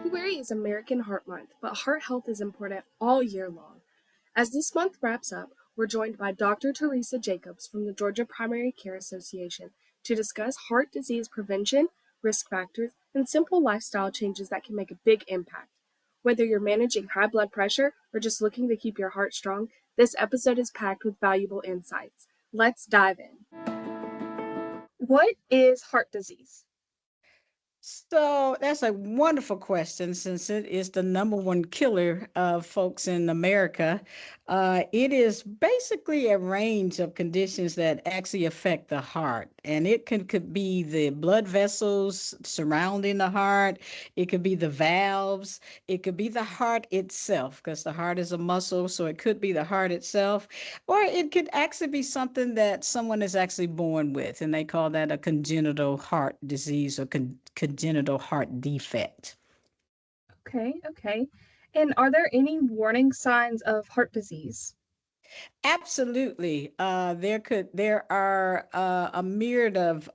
February is American Heart Month, but heart health is important all year long. As this month wraps up, we're joined by Dr. Teresa Jacobs from the Georgia Primary Care Association to discuss heart disease prevention, risk factors, and simple lifestyle changes that can make a big impact. Whether you're managing high blood pressure or just looking to keep your heart strong, this episode is packed with valuable insights. Let's dive in. What is heart disease? So that's a wonderful question since it is the number one killer of folks in America. It is basically a range of conditions that actually affect the heart, and it could be the blood vessels surrounding the heart, it could be the valves, it could be the heart itself, because the heart is a muscle, so it could be the heart itself, or it could actually be something that someone is actually born with, and they call that a congenital heart disease or congenital heart defect. Okay. And are there any warning signs of heart disease? Absolutely. There are a myriad of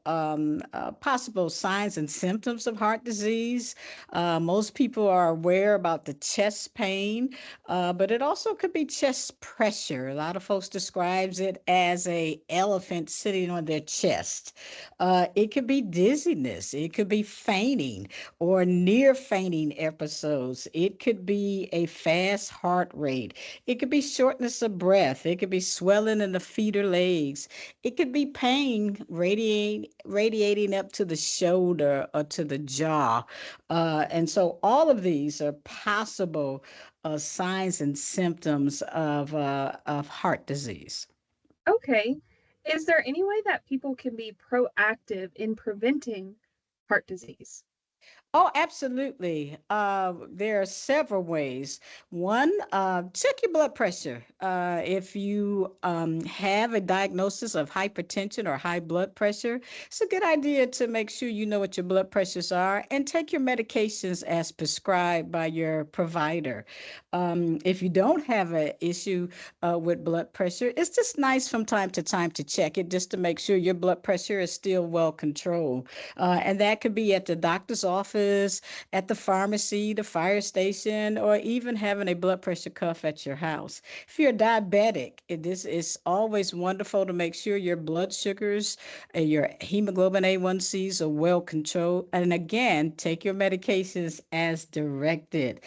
possible signs and symptoms of heart disease. Most people are aware about the chest pain, but it also could be chest pressure. A lot of folks describes it as a elephant sitting on their chest. It could be dizziness. It could be fainting or near fainting episodes. It could be a fast heart rate. It could be shortness of breath. It could be swelling in the feet or legs. It could be pain radiating up to the shoulder or to the jaw. And so all of these are possible signs and symptoms of heart disease. Okay. Is there any way that people can be proactive in preventing heart disease? Oh, absolutely. There are several ways. One, check your blood pressure. If you have a diagnosis of hypertension or high blood pressure, it's a good idea to make sure you know what your blood pressures are and take your medications as prescribed by your provider. If you don't have an issue with blood pressure, it's just nice from time to time to check it just to make sure your blood pressure is still well controlled. And that could be at the doctor's office, at the pharmacy, the fire station, or even having a blood pressure cuff at your house. If you're diabetic, this is always wonderful to make sure your blood sugars and your hemoglobin A1Cs are well controlled. And again, take your medications as directed.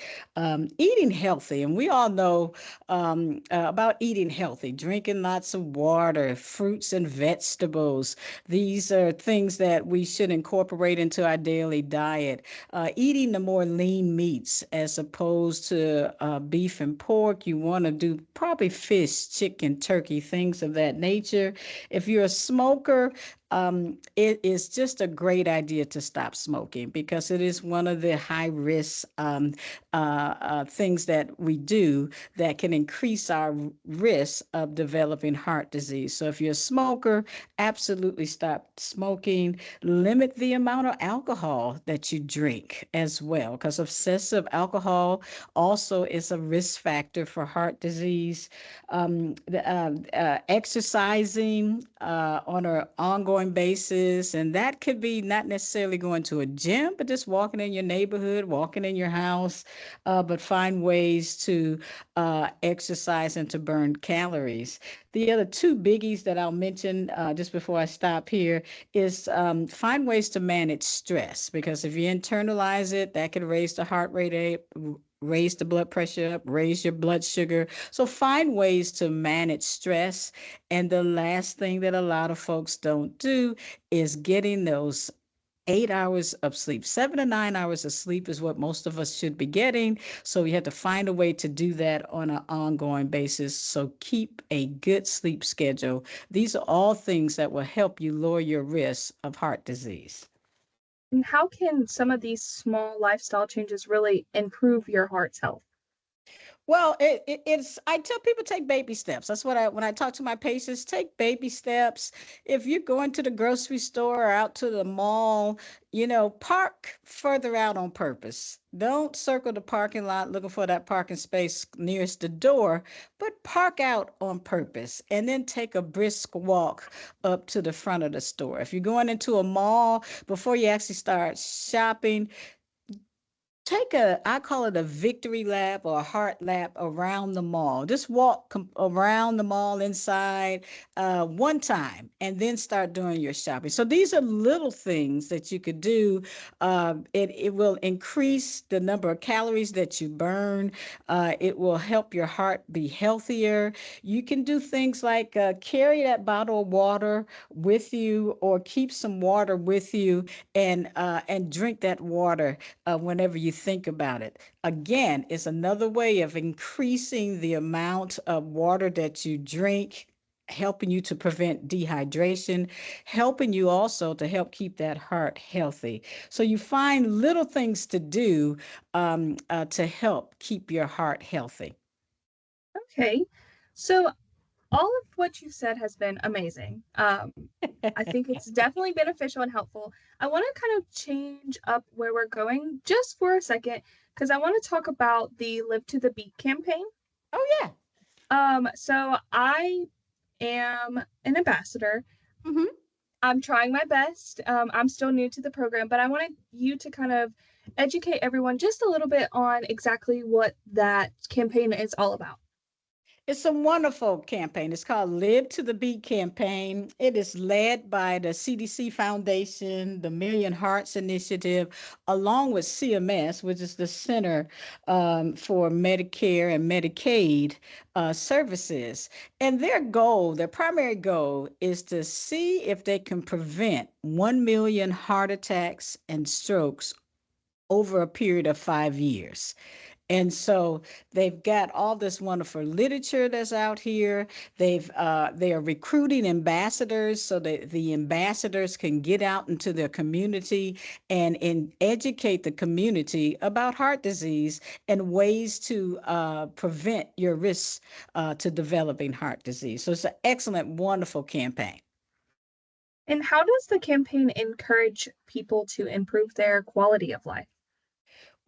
Eating healthy, and we all know about eating healthy, drinking lots of water, fruits and vegetables. These are things that we should incorporate into our daily diet. Eating the more lean meats as opposed to beef and pork. You want to do probably fish, chicken, turkey, things of that nature. If you're a smoker, it is just a great idea to stop smoking because it is one of the high risk things that we do that can increase our risk of developing heart disease. So if you're a smoker, absolutely stop smoking. Limit the amount of alcohol that you drink as well, because excessive alcohol also is a risk factor for heart disease. Exercising on an ongoing basis, and that could be not necessarily going to a gym, but just walking in your neighborhood, walking in your house, but find ways to exercise and to burn calories. The other two biggies that I'll mention just before I stop here is find ways to manage stress, because if you internalize it, that can raise the heart rate, raise the blood pressure up, raise your blood sugar. So find ways to manage stress. And the last thing that a lot of folks don't do is getting those 8 hours of sleep. 7 to 9 hours of sleep is what most of us should be getting. So we have to find a way to do that on an ongoing basis. So keep a good sleep schedule. These are all things that will help you lower your risk of heart disease. And how can some of these small lifestyle changes really improve your heart's health? Well, it's I tell people take baby steps. That's what I when I talk to my patients, take baby steps. If you're going to the grocery store or out to the mall, park further out on purpose. Don't circle the parking lot looking for that parking space nearest the door, but park out on purpose and then take a brisk walk up to the front of the store. If you're going into a mall, before you actually start shopping, take I call it a victory lap or a heart lap around the mall. Just walk around the mall inside one time and then start doing your shopping. So these are little things that you could do. It will increase the number of calories that you burn. It will help your heart be healthier. You can do things like carry that bottle of water with you, or keep some water with you, and drink that water whenever you think about it. Again, it's another way of increasing the amount of water that you drink, helping you to prevent dehydration, helping you also to help keep that heart healthy. So you find little things to do to help keep your heart healthy. Okay. So all of what you said has been amazing. I think it's definitely beneficial and helpful. I want to kind of change up where we're going just for a second because I want to talk about the Live to the Beat campaign. Oh, yeah. So I am an ambassador. Hmm. I'm trying my best. I'm still new to the program, but I wanted you to kind of educate everyone just a little bit on exactly what that campaign is all about. It's a wonderful campaign. It's called Live to the Beat campaign. It is led by the CDC Foundation, the Million Hearts Initiative, along with CMS, which is the Center for Medicare and Medicaid services. And their primary goal, is to see if they can prevent 1 million heart attacks and strokes over a period of 5 years. And so they've got all this wonderful literature that's out here. They are recruiting ambassadors so that the ambassadors can get out into their community and educate the community about heart disease and ways to prevent your risks to developing heart disease. So it's an excellent, wonderful campaign. And how does the campaign encourage people to improve their quality of life?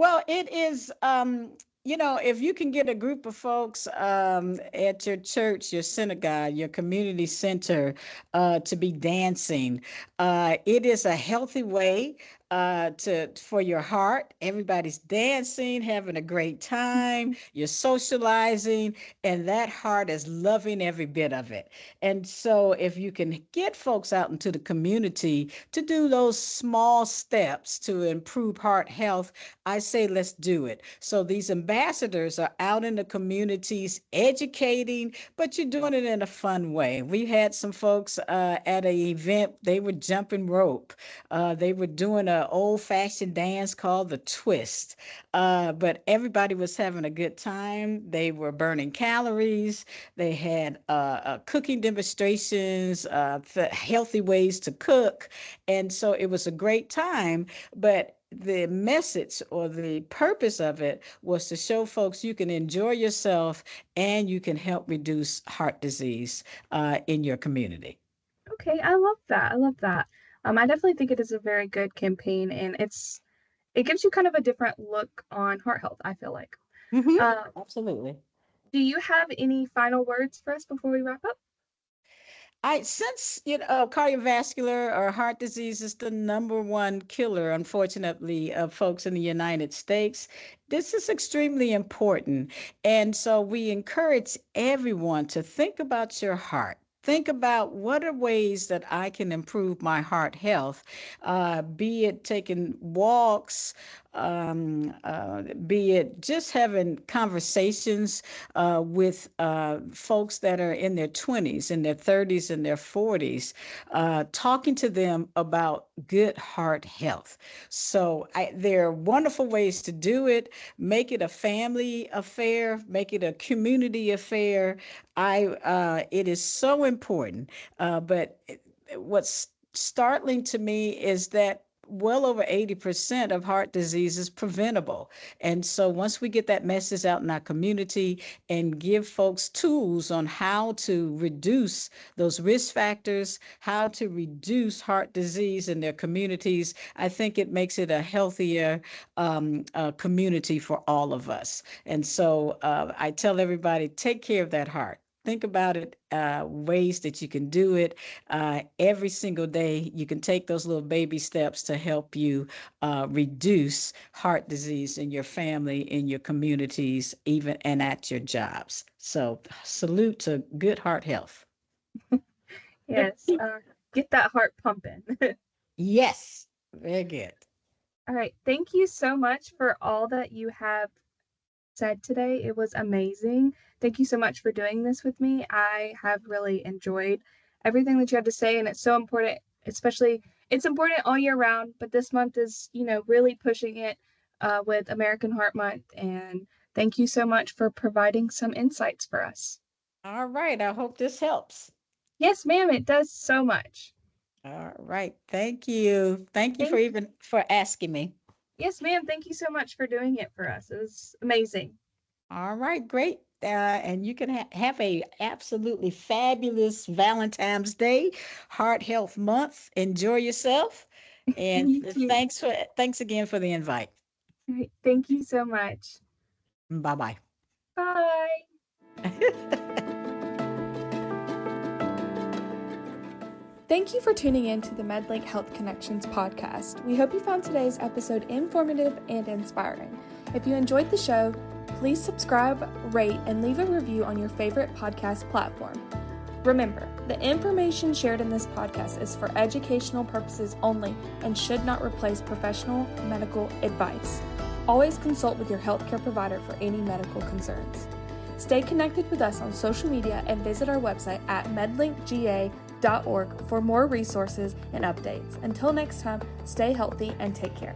Well, it is, if you can get a group of folks at your church, your synagogue, your community center to be dancing, it is a healthy way for your heart. Everybody's dancing, having a great time. You're socializing, and that heart is loving every bit of it. And so, if you can get folks out into the community to do those small steps to improve heart health, I say let's do it. So these ambassadors are out in the communities educating, but you're doing it in a fun way. We had some folks at an event, they were jumping rope. They were doing an old fashioned dance called the twist. But everybody was having a good time. They were burning calories. They had cooking demonstrations, healthy ways to cook. And so it was a great time. But the message or the purpose of it was to show folks you can enjoy yourself and you can help reduce heart disease in your community. Okay, I love that. I love that. I definitely think it is a very good campaign, and it gives you kind of a different look on heart health, I feel like. Hmm. Uh, Absolutely. do you have any final words for us before we wrap up? Since cardiovascular or heart disease is the number one killer, unfortunately, of folks in the United States, this is extremely important. And so we encourage everyone to think about your heart. Think about what are ways that I can improve my heart health, be it taking walks, be it just having conversations with folks that are in their 20s, in their 30s, and their 40s, talking to them about good heart health. So there are wonderful ways to do it. Make it a family affair, make it a community affair. It is so important. But what's startling to me is that well over 80% of heart disease is preventable. And so once we get that message out in our community and give folks tools on how to reduce those risk factors, how to reduce heart disease in their communities, I think it makes it a healthier community for all of us. And so I tell everybody, take care of that heart. think about it, ways that you can do it. Every single day, you can take those little baby steps to help you reduce heart disease in your family, in your communities, even and at your jobs. So, salute to good heart health. Yes, get that heart pumping. Yes, very good. All right. Thank you so much for all that you have said today. It was amazing. Thank you so much for doing this with me. I have really enjoyed everything that you had to say, and it's so important, especially it's important all year round, but this month is, really pushing it with American Heart Month. And thank you so much for providing some insights for us. All right. I hope this helps. Yes, ma'am, it does so much. All right. Thank you. Thank you Thank for asking me. Yes, ma'am. Thank you so much for doing it for us. It was amazing. All right, great. And you can have a absolutely fabulous Valentine's Day, Heart Health Month. Enjoy yourself, and You too. thanks again for the invite. All right. Thank you so much. Bye bye. Bye. Thank you for tuning in to the MedLink Health Connections podcast. We hope you found today's episode informative and inspiring. If you enjoyed the show, please subscribe, rate, and leave a review on your favorite podcast platform. Remember, the information shared in this podcast is for educational purposes only and should not replace professional medical advice. Always consult with your healthcare provider for any medical concerns. Stay connected with us on social media and visit our website at medlinkga.org for more resources and updates. Until next time, stay healthy and take care.